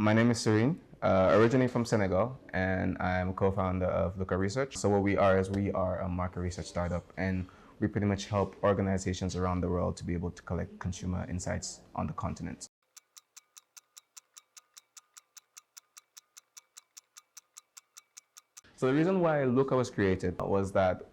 My name is Serigne, originally from Senegal, and I'm co-founder of LOOKA Research. So what we are is we are a market research startup, and we pretty much help organizations around the world to be able to collect consumer insights on the continent. So the reason why LOOKA was created was that,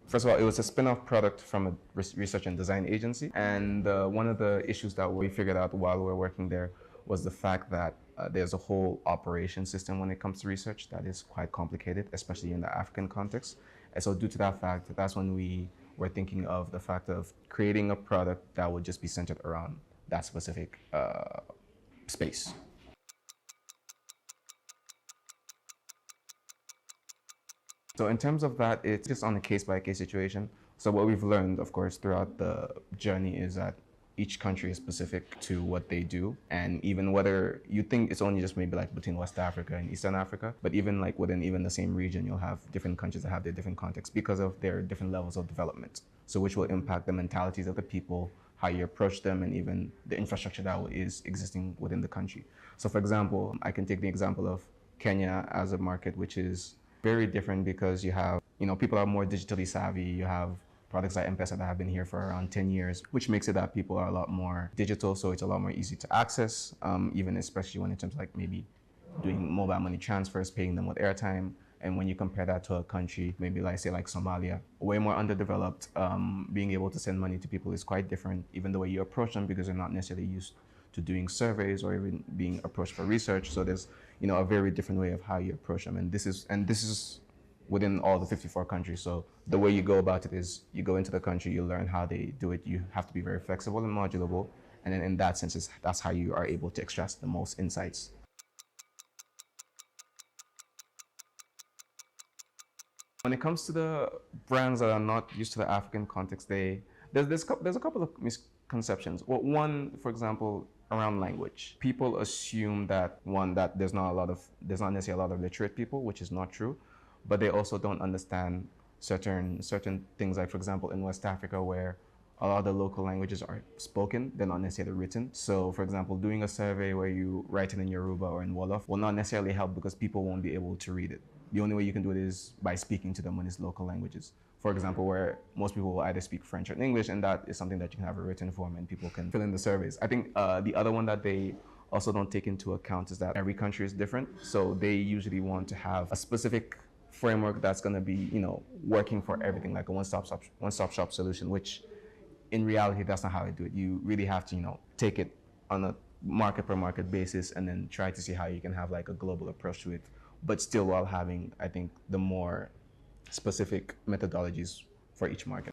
first of all, it was a spin-off product from a research and design agency. And one of the issues that we figured out while we were working there was the fact that there's a whole operation system when it comes to research that is quite complicated, especially in the African context. And so due to that fact, that's when we were thinking of the fact of creating a product that would just be centered around that specific space. So in terms of that, it's just on a case-by-case situation. So what we've learned, of course, throughout the journey is that each country is specific to what they do. And even whether you think it's only just maybe like between West Africa and Eastern Africa, but even like within even the same region, you'll have different countries that have their different contexts because of their different levels of development. So which will impact the mentalities of the people, how you approach them, and even the infrastructure that is existing within the country. So for example, I can take the example of Kenya as a market, which is very different because you have, people are more digitally savvy. You have products like M-Pesa that have been here for around 10 years, which makes it that people are a lot more digital, so it's a lot more easy to access, even especially when in terms of like maybe doing mobile money transfers, paying them with airtime. And when you compare that to a country, maybe like say like Somalia, way more underdeveloped, being able to send money to people is quite different, even the way you approach them, because they're not necessarily used to doing surveys or even being approached for research. So there's a very different way of how you approach them, and this is within all the 54 countries. So the way you go about it is you go into the country, you learn how they do it. You have to be very flexible and modulable, and then in that sense, that's how you are able to extract the most insights. When it comes to the brands that are not used to the African context, there's a couple of misconceptions. Well, one, for example, around language. People assume that there's not necessarily a lot of literate people, which is not true, but they also don't understand certain things. Like for example, in West Africa, where a lot of the local languages are spoken, they're not necessarily written. So for example, doing a survey where you write it in Yoruba or in Wolof will not necessarily help because people won't be able to read it. The only way you can do it is by speaking to them in its local languages. For example, where most people will either speak French or English, and that is something that you can have a written form and people can fill in the surveys. I think the other one that they also don't take into account is that every country is different. So they usually want to have a specific framework that's going to be, working for everything, like a one-stop shop solution, which in reality, that's not how I do it. You really have to, take it on a market per market basis and then try to see how you can have like a global approach to it, but still while having, I think, the more specific methodologies for each market.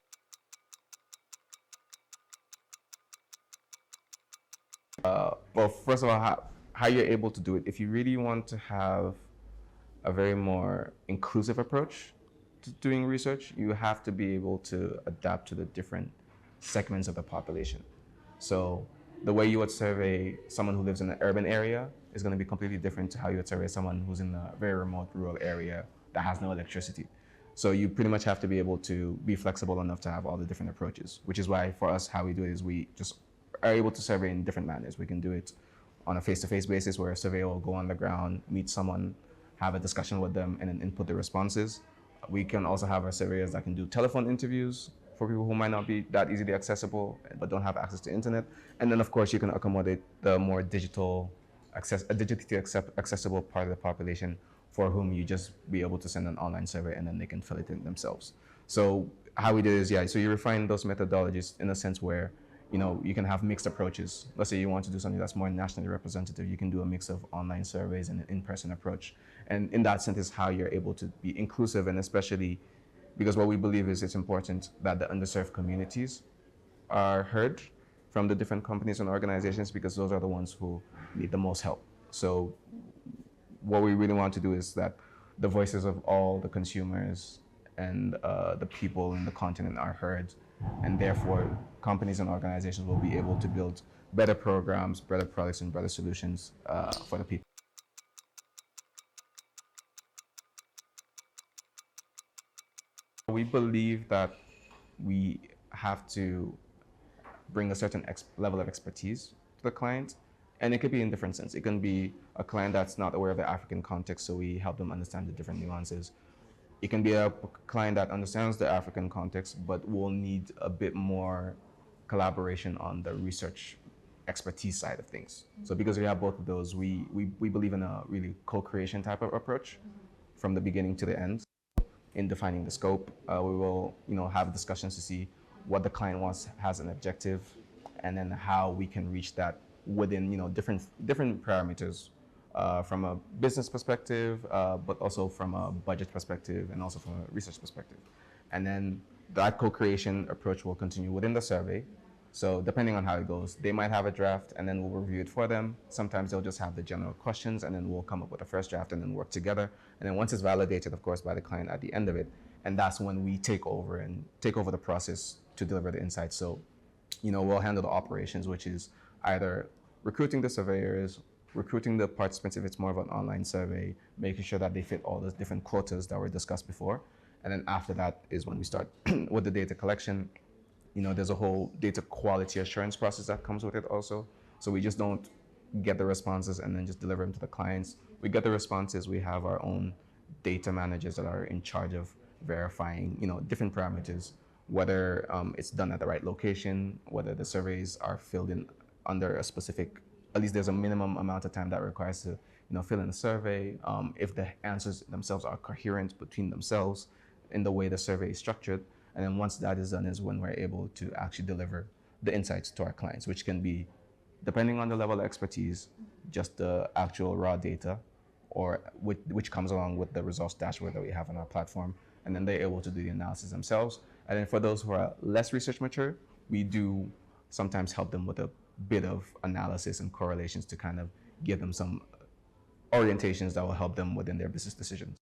Well, first of all, how you're able to do it. If you really want to have a very more inclusive approach to doing research, you have to be able to adapt to the different segments of the population. So the way you would survey someone who lives in an urban area is going to be completely different to how you would survey someone who's in a very remote rural area that has no electricity. So you pretty much have to be able to be flexible enough to have all the different approaches, which is why for us, how we do it is we just are able to survey in different manners. We can do it on a face-to-face basis where a surveyor will go on the ground, meet someone, have a discussion with them, and then input the responses. We can also have our surveyors that can do telephone interviews for people who might not be that easily accessible but don't have access to internet. And then of course you can accommodate the more digitally accessible part of the population for whom you just be able to send an online survey and then they can fill it in themselves. So how we do is, so you refine those methodologies in a sense where, you can have mixed approaches. Let's say you want to do something that's more nationally representative, you can do a mix of online surveys and an in-person approach. And in that sense is how you're able to be inclusive, and especially because what we believe is it's important that the underserved communities are heard from the different companies and organizations, because those are the ones who need the most help. So what we really want to do is that the voices of all the consumers and the people in the continent are heard, and therefore companies and organizations will be able to build better programs, better products, and better solutions for the people. We believe that we have to bring a certain level of expertise to the client And it could be in different sense. It can be a client that's not aware of the African context, so we help them understand the different nuances. It can be a client that understands the African context, but will need a bit more collaboration on the research expertise side of things. So because we have both of those, we believe in a really co-creation type of approach from the beginning to the end. In defining the scope, we will have discussions to see what the client wants has an objective, and then how we can reach that within different parameters, from a business perspective, but also from a budget perspective, and also from a research perspective. And then that co-creation approach will continue within the survey. So depending on how it goes, they might have a draft and then we'll review it for them. Sometimes they'll just have the general questions and then we'll come up with a first draft and then work together. And then once it's validated, of course, by the client at the end of it, and that's when we take over the process to deliver the insights. So, we'll handle the operations, which is either recruiting the surveyors, recruiting the participants if it's more of an online survey, making sure that they fit all the different quotas that were discussed before. And then after that is when we start with the data collection. There's a whole data quality assurance process that comes with it also. So we just don't get the responses and then just deliver them to the clients. We get the responses, we have our own data managers that are in charge of verifying, different parameters, whether it's done at the right location, whether the surveys are filled in under a specific, at least there's a minimum amount of time that requires to, fill in the survey, if the answers themselves are coherent between themselves in the way the survey is structured. And then once that is done is when we're able to actually deliver the insights to our clients, which can be, depending on the level of expertise, just the actual raw data, or which comes along with the results dashboard that we have on our platform. And then they're able to do the analysis themselves. And then for those who are less research mature, we do sometimes help them with a bit of analysis and correlations to kind of give them some orientations that will help them within their business decisions.